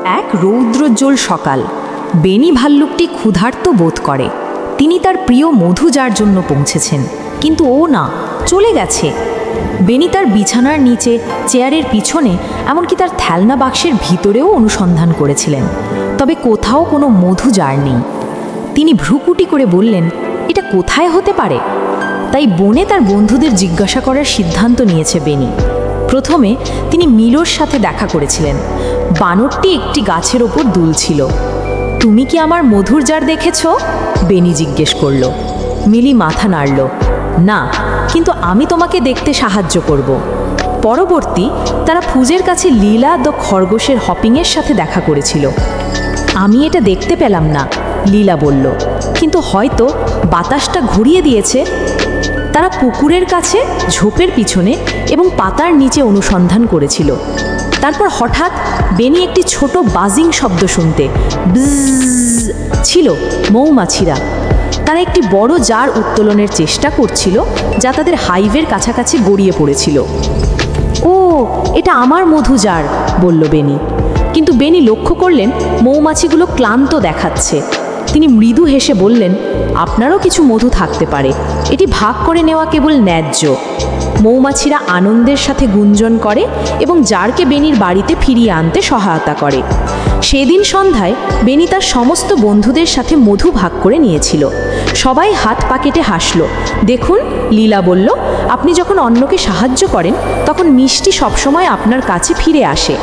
এক রৌদ্রোজ্জ্বল সকাল। বেনি ভাল্লুকটি ক্ষুধার্ত বোধ করে। তিনি তার প্রিয় মধু যার জন্য পৌঁছেছেন, কিন্তু ও না, চলে গেছে। বেনি তার বিছানার নিচে, চেয়ারের পিছনে, এমনকি তার খেলনা বাক্সের ভিতরেও অনুসন্ধান করেছিলেন, তবে কোথাও কোনো মধু জার নেই। তিনি ভ্রুকুটি করে বললেন, এটা কোথায় হতে পারে? তাই বনে তার বন্ধুদের জিজ্ঞাসা করার সিদ্ধান্ত নিয়েছে বেনি। প্রথমে তিনি মিলোর সাথে দেখা করেছিলেন। বানরটি একটি গাছের ওপর দুলছিল। তুমি কি আমার মধুর জার দেখেছ? বেনি জিজ্ঞেস করল। মিলি মাথা নাড়ল। না, কিন্তু আমি তোমাকে দেখতে সাহায্য করব। পরবর্তী তারা ফুজের কাছে লীলা দ্য খরগোশের হপিংয়ের সাথে দেখা করেছিল। আমি এটা দেখতে পেলাম না, লীলা বলল, কিন্তু হয়তো বাতাসটা ঘুরিয়ে দিয়েছে। তারা পুকুরের কাছে, ঝোপের পিছনে এবং পাতার নিচে অনুসন্ধান করেছিল। তারপর হঠাৎ বেনি একটি ছোট বাজিং শব্দ শুনতে বিজ ছিল। মৌমাছিরা। তারা একটি বড় জার উত্তোলনের চেষ্টা করছিল, যা তাদের হাইভের কাছাকাছি গড়িয়ে পড়েছিল। ও, এটা আমার মধু জার, বলল বেনি। কিন্তু বেনি লক্ষ্য করলেন মৌমাছিগুলো ক্লান্ত দেখাচ্ছে। তিনি মৃদু হেসে বললেন, আপনারও কিছু মধু থাকতে পারে, এটি ভাগ করে নেওয়া কেবল ন্যায্য। মৌমাছিরা আনন্দের সাথে গুঞ্জন করে এবং জারকে বেনির বাড়িতে ফিরিয়ে আনতে সহায়তা করে। সেদিন সন্ধ্যায় বেনি তার সমস্ত বন্ধুদের সাথে মধু ভাগ করে নিয়েছিল। সবাই হাত পা কেটে হাসল। দেখুন, লীলা বলল, আপনি যখন অন্যকে সাহায্য করেন তখন মিষ্টি সবসময় আপনার কাছে ফিরে আসে।